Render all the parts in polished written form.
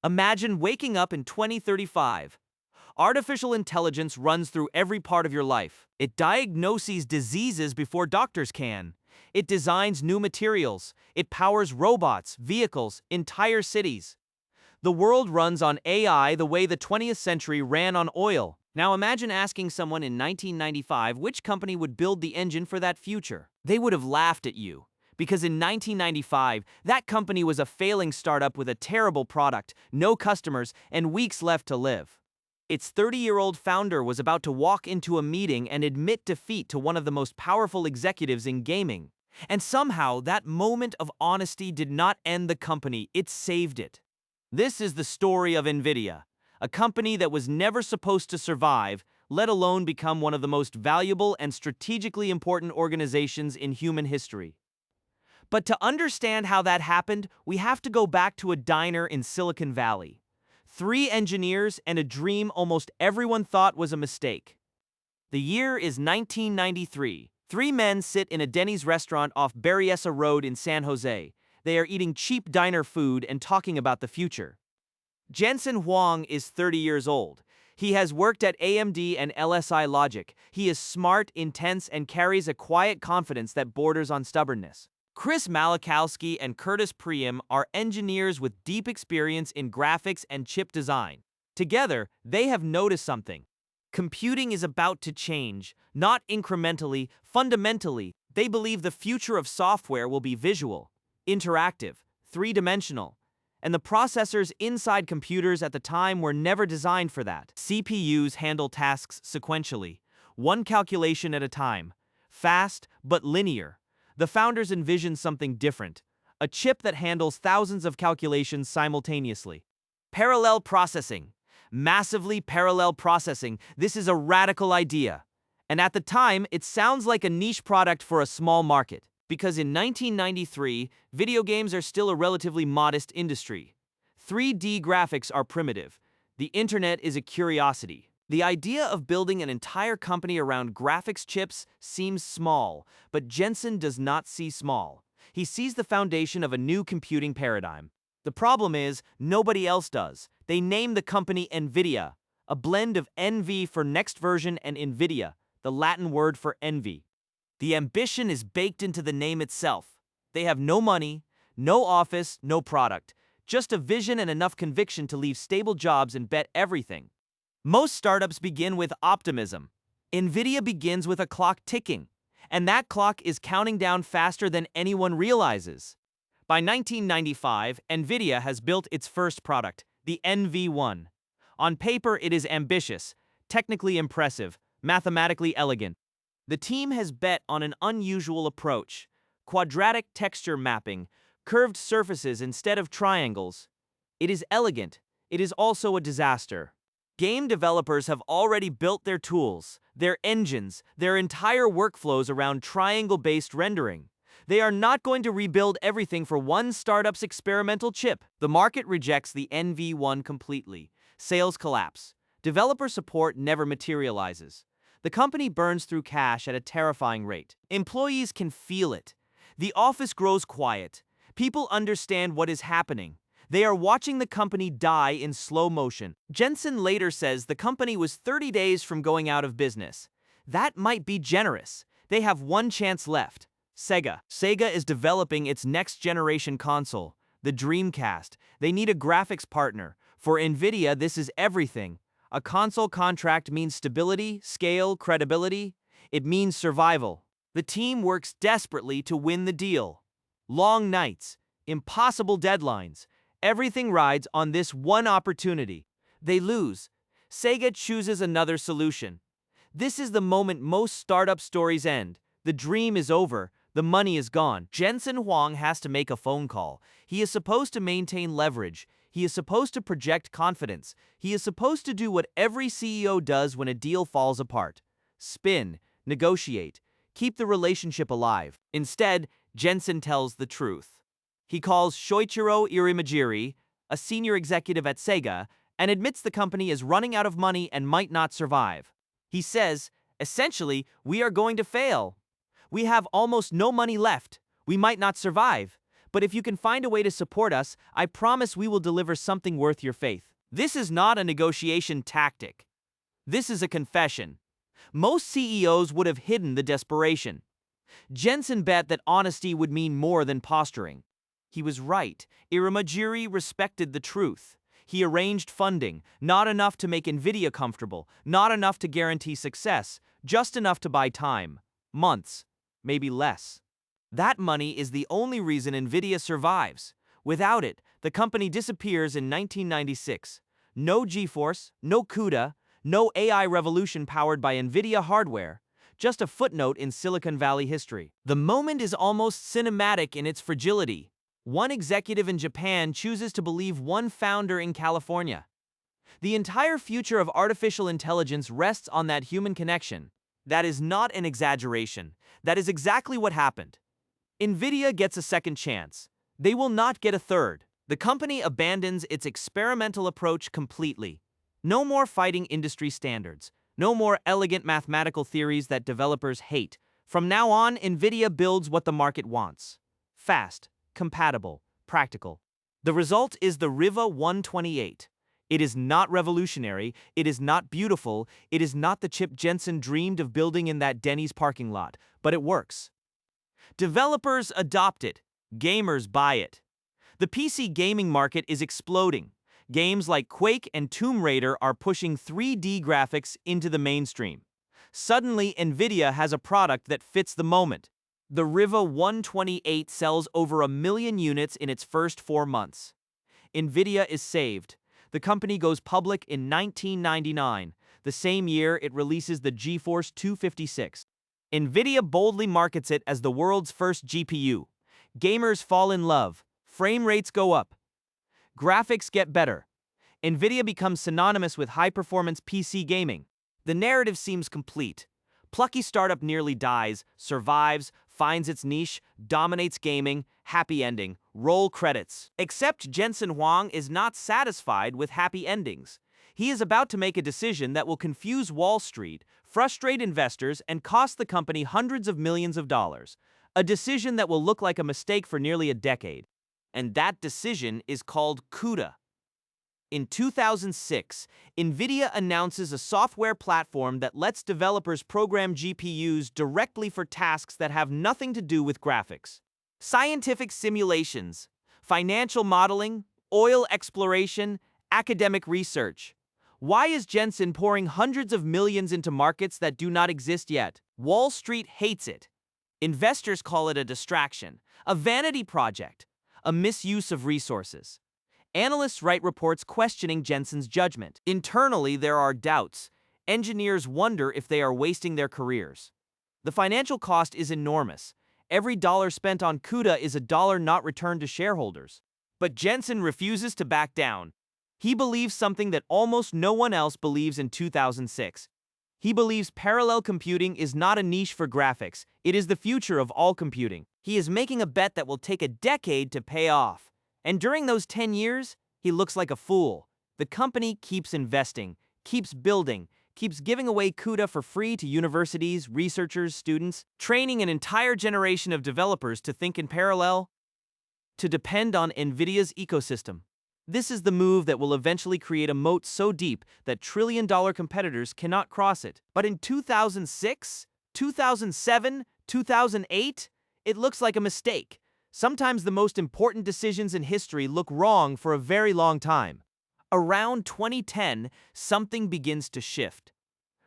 Imagine waking up in 2035. Artificial intelligence runs through every part of your life. It diagnoses diseases before doctors can. It designs new materials. It powers robots, vehicles, entire cities. The world runs on AI the way the 20th century ran on oil. Now imagine asking someone in 1995 which company would build the engine for that future. They would have laughed at you. Because in 1995, that company was a failing startup with a terrible product, no customers, and weeks left to live. Its 30-year-old founder was about to walk into a meeting and admit defeat to one of the most powerful executives in gaming. And somehow, that moment of honesty did not end the company, it saved it. This is the story of NVIDIA, a company that was never supposed to survive, let alone become one of the most valuable and strategically important organizations in human history. But to understand how that happened, we have to go back to a diner in Silicon Valley. 3 engineers and a dream almost everyone thought was a mistake. The year is 1993. 3 men sit in a Denny's restaurant off Berryessa Road in San Jose. They are eating cheap diner food and talking about the future. Jensen Huang is 30 years old. He has worked at AMD and LSI Logic. He is smart, intense, and carries a quiet confidence that borders on stubbornness. Chris Malachowski and Curtis Priam are engineers with deep experience in graphics and chip design. Together, they have noticed something. Computing is about to change, not incrementally, fundamentally. They believe the future of software will be visual, interactive, 3-dimensional. And the processors inside computers at the time were never designed for that. CPUs handle tasks sequentially, one calculation at a time, fast but linear. The founders envisioned something different, a chip that handles thousands of calculations simultaneously. Parallel processing. Massively parallel processing. This is a radical idea. And at the time, it sounds like a niche product for a small market. Because in 1993, video games are still a relatively modest industry. 3D graphics are primitive. The internet is a curiosity. The idea of building an entire company around graphics chips seems small, but Jensen does not see small. He sees the foundation of a new computing paradigm. The problem is, nobody else does. They name the company NVIDIA, a blend of NV for next version and NVIDIA, the Latin word for envy. The ambition is baked into the name itself. They have no money, no office, no product, just a vision and enough conviction to leave stable jobs and bet everything. Most startups begin with optimism. NVIDIA begins with a clock ticking, and that clock is counting down faster than anyone realizes. By 1995, NVIDIA has built its first product, the NV1. On paper, it is ambitious, technically impressive, mathematically elegant. The team has bet on an unusual approach: quadratic texture mapping, curved surfaces instead of triangles. It is elegant. It is also a disaster. Game developers have already built their tools, their engines, their entire workflows around triangle-based rendering. They are not going to rebuild everything for one startup's experimental chip. The market rejects the NV1 completely. Sales collapse. Developer support never materializes. The company burns through cash at a terrifying rate. Employees can feel it. The office grows quiet. People understand what is happening. They are watching the company die in slow motion. Jensen later says the company was 30 days from going out of business. That might be generous. They have one chance left. Sega. Sega is developing its next-generation console, the Dreamcast. They need a graphics partner. For NVIDIA, this is everything. A console contract means stability, scale, credibility. It means survival. The team works desperately to win the deal. Long nights, impossible deadlines. Everything rides on this one opportunity. They lose. Sega chooses another solution. This is the moment most startup stories end. The dream is over. The money is gone. Jensen Huang has to make a phone call. He is supposed to maintain leverage. He is supposed to project confidence. He is supposed to do what every CEO does when a deal falls apart: spin, negotiate, keep the relationship alive. Instead, Jensen tells the truth. He calls Shoichiro Irimajiri, a senior executive at Sega, and admits the company is running out of money and might not survive. He says, essentially, we are going to fail. We have almost no money left. We might not survive. but if you can find a way to support us, I promise we will deliver something worth your faith. This is not a negotiation tactic. This is a confession. Most CEOs would have hidden the desperation. Jensen bet that honesty would mean more than posturing. He was right. Iramajiri respected the truth. He arranged funding, not enough to make NVIDIA comfortable, not enough to guarantee success, just enough to buy time. Months, maybe less. That money is the only reason NVIDIA survives. Without it, the company disappears in 1996. No GeForce, no CUDA, no AI revolution powered by NVIDIA hardware, just a footnote in Silicon Valley history. The moment is almost cinematic in its fragility. One executive in Japan chooses to believe one founder in California. The entire future of artificial intelligence rests on that human connection. That is not an exaggeration. That is exactly what happened. NVIDIA gets a second chance. They will not get a third. The company abandons its experimental approach completely. No more fighting industry standards. No more elegant mathematical theories that developers hate. From now on, NVIDIA builds what the market wants. Fast, compatible, practical. The result is the Riva 128. It is not revolutionary, it is not beautiful, it is not the chip Jensen dreamed of building in that Denny's parking lot, but it works. Developers adopt it, gamers buy it. The PC gaming market is exploding. Games like Quake and Tomb Raider are pushing 3D graphics into the mainstream. Suddenly, NVIDIA has a product that fits the moment. The Riva 128 sells over 1 million units in its first 4 months. NVIDIA is saved. The company goes public in 1999, the same year it releases the GeForce 256. NVIDIA boldly markets it as the world's first GPU. Gamers fall in love. Frame rates go up. Graphics get better. NVIDIA becomes synonymous with high-performance PC gaming. The narrative seems complete. Plucky startup nearly dies, survives, finds its niche, dominates gaming, happy ending, roll credits. Except Jensen Huang is not satisfied with happy endings. He is about to make a decision that will confuse Wall Street, frustrate investors, and cost the company hundreds of millions of dollars. A decision that will look like a mistake for nearly a decade. And that decision is called CUDA. In 2006, NVIDIA announces a software platform that lets developers program GPUs directly for tasks that have nothing to do with graphics. Scientific simulations, financial modeling, oil exploration, academic research. Why is Jensen pouring hundreds of millions into markets that do not exist yet? Wall Street hates it. Investors call it a distraction, a vanity project, a misuse of resources. Analysts write reports questioning Jensen's judgment. Internally, there are doubts. Engineers wonder if they are wasting their careers. The financial cost is enormous. Every dollar spent on CUDA is a dollar not returned to shareholders. But Jensen refuses to back down. He believes something that almost no one else believes in 2006. He believes parallel computing is not a niche for graphics. It is the future of all computing. He is making a bet that will take a decade to pay off. And during those 10 years, he looks like a fool. The company keeps investing, keeps building, keeps giving away CUDA for free to universities, researchers, students, training an entire generation of developers to think in parallel, to depend on NVIDIA's ecosystem. This is the move that will eventually create a moat so deep that trillion-dollar competitors cannot cross it. But in 2006, 2007, 2008, it looks like a mistake. Sometimes the most important decisions in history look wrong for a very long time. Around 2010, something begins to shift.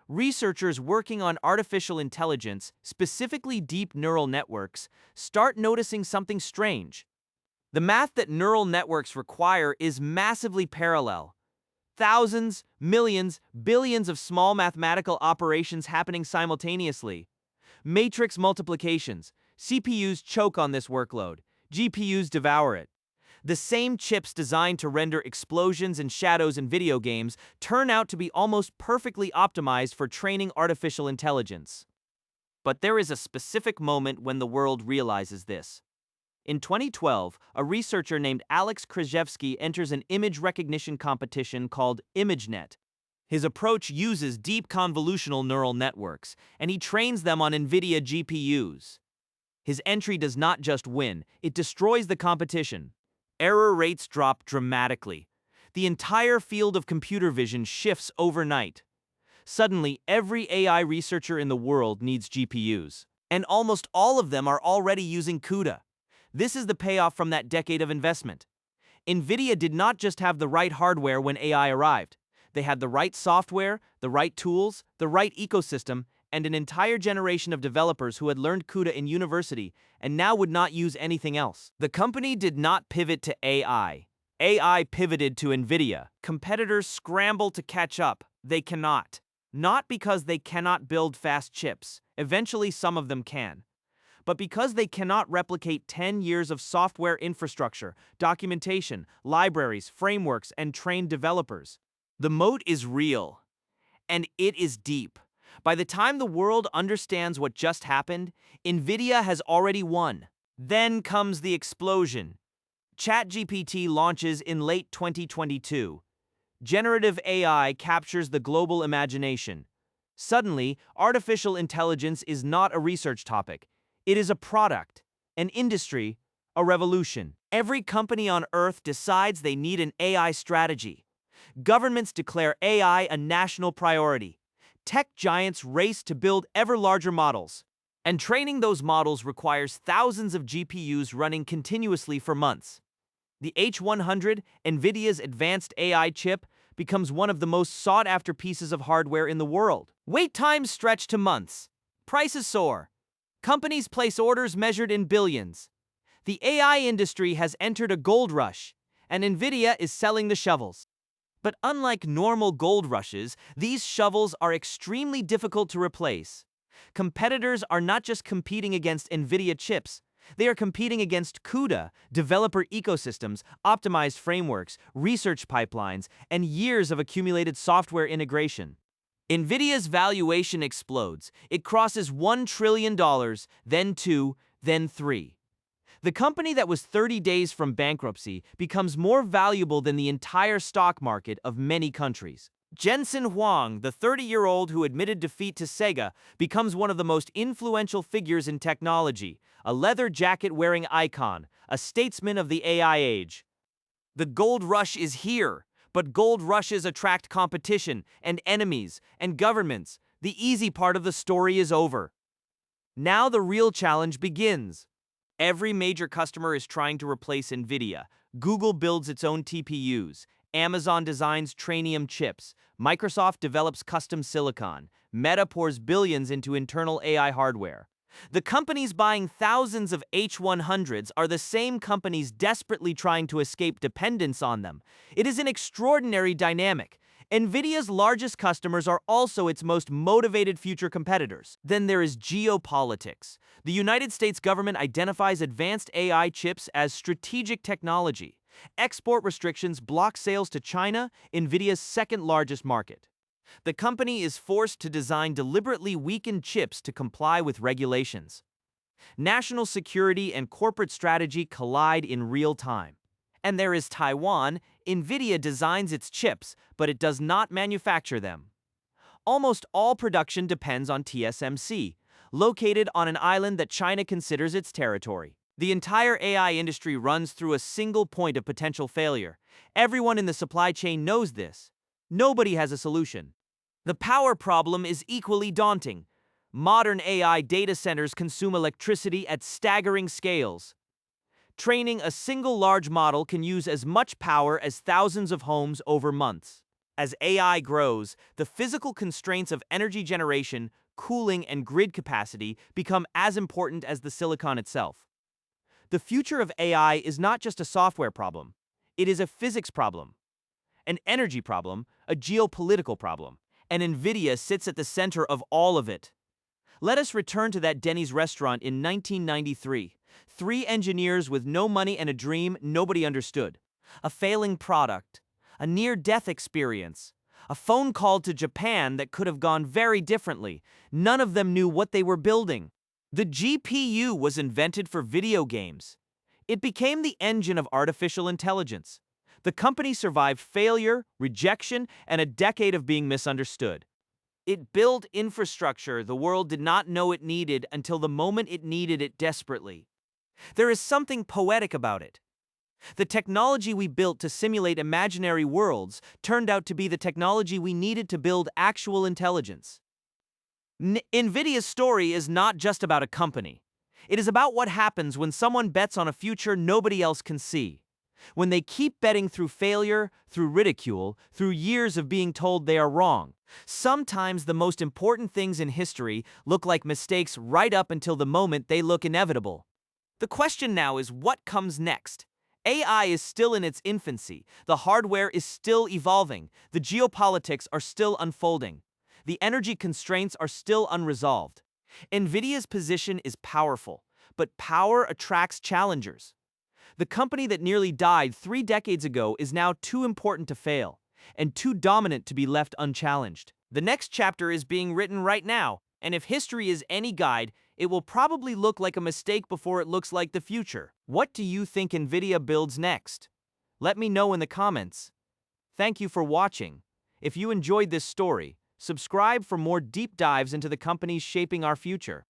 Researchers working on artificial intelligence, specifically deep neural networks, start noticing something strange. The math that neural networks require is massively parallel. Thousands, millions, billions of small mathematical operations happening simultaneously. Matrix multiplications. CPUs choke on this workload. GPUs devour it. The same chips designed to render explosions and shadows in video games turn out to be almost perfectly optimized for training artificial intelligence. But there is a specific moment when the world realizes this. In 2012, a researcher named Alex Krzyzewski enters an image recognition competition called ImageNet. His approach uses deep convolutional neural networks, and he trains them on NVIDIA GPUs. His entry does not just win, it destroys the competition. Error rates drop dramatically. The entire field of computer vision shifts overnight. Suddenly, every AI researcher in the world needs GPUs. And almost all of them are already using CUDA. This is the payoff from that decade of investment. NVIDIA did not just have the right hardware when AI arrived. They had the right software, the right tools, the right ecosystem, and an entire generation of developers who had learned CUDA in university and now would not use anything else. The company did not pivot to AI. AI pivoted to NVIDIA. Competitors scramble to catch up. They cannot. Not because they cannot build fast chips. Eventually, some of them can. But because they cannot replicate 10 years of software infrastructure, documentation, libraries, frameworks, and trained developers. The moat is real, and it is deep. By the time the world understands what just happened, NVIDIA has already won. Then comes the explosion. ChatGPT launches in late 2022. Generative AI captures the global imagination. Suddenly, artificial intelligence is not a research topic. It is a product, an industry, a revolution. Every company on Earth decides they need an AI strategy. Governments declare AI a national priority. Tech giants race to build ever larger models. And training those models requires thousands of GPUs running continuously for months. The H100, NVIDIA's advanced AI chip, becomes one of the most sought-after pieces of hardware in the world. Wait times stretch to months. Prices soar. Companies place orders measured in billions. The AI industry has entered a gold rush, and NVIDIA is selling the shovels. But unlike normal gold rushes, these shovels are extremely difficult to replace. Competitors are not just competing against NVIDIA chips. They are competing against CUDA, developer ecosystems, optimized frameworks, research pipelines, and years of accumulated software integration. NVIDIA's valuation explodes. It crosses $1 trillion, then 2, then 3. The company that was 30 days from bankruptcy becomes more valuable than the entire stock market of many countries. Jensen Huang, the 30-year-old who admitted defeat to Sega, becomes one of the most influential figures in technology, a leather jacket-wearing icon, a statesman of the AI age. The gold rush is here, but gold rushes attract competition and enemies and governments. The easy part of the story is over. Now the real challenge begins. Every major customer is trying to replace NVIDIA. Google builds its own TPUs. Amazon designs Trainium chips. Microsoft develops custom silicon. Meta pours billions into internal AI hardware. The companies buying thousands of H100s are the same companies desperately trying to escape dependence on them. It is an extraordinary dynamic. NVIDIA's largest customers are also its most motivated future competitors. Then there is geopolitics. The United States government identifies advanced AI chips as strategic technology. Export restrictions block sales to China, NVIDIA's second-largest market. The company is forced to design deliberately weakened chips to comply with regulations. National security and corporate strategy collide in real time. And there is Taiwan. NVIDIA designs its chips, but it does not manufacture them. Almost all production depends on TSMC, located on an island that China considers its territory. The entire AI industry runs through a single point of potential failure. Everyone in the supply chain knows this. Nobody has a solution. The power problem is equally daunting. Modern AI data centers consume electricity at staggering scales. Training a single large model can use as much power as thousands of homes over months. As AI grows, the physical constraints of energy generation, cooling, and grid capacity become as important as the silicon itself. The future of AI is not just a software problem. It is a physics problem, an energy problem, a geopolitical problem. And NVIDIA sits at the center of all of it. Let us return to that Denny's restaurant in 1993. 3 engineers with no money and a dream nobody understood. A failing product. A near-death experience. A phone call to Japan that could have gone very differently. None of them knew what they were building. The GPU was invented for video games. It became the engine of artificial intelligence. The company survived failure, rejection, and a decade of being misunderstood. It built infrastructure the world did not know it needed until the moment it needed it desperately. There is something poetic about it. The technology we built to simulate imaginary worlds turned out to be the technology we needed to build actual intelligence. NVIDIA's story is not just about a company. It is about what happens when someone bets on a future nobody else can see. When they keep betting through failure, through ridicule, through years of being told they are wrong. Sometimes the most important things in history look like mistakes right up until the moment they look inevitable. The question now is what comes next? AI is still in its infancy, the hardware is still evolving, the geopolitics are still unfolding. The energy constraints are still unresolved. NVIDIA's position is powerful, but power attracts challengers. The company that nearly died 3 decades ago is now too important to fail, and too dominant to be left unchallenged. The next chapter is being written right now, and if history is any guide, it will probably look like a mistake before it looks like the future. What do you think NVIDIA builds next? Let me know in the comments. Thank you for watching. If you enjoyed this story, subscribe for more deep dives into the companies shaping our future.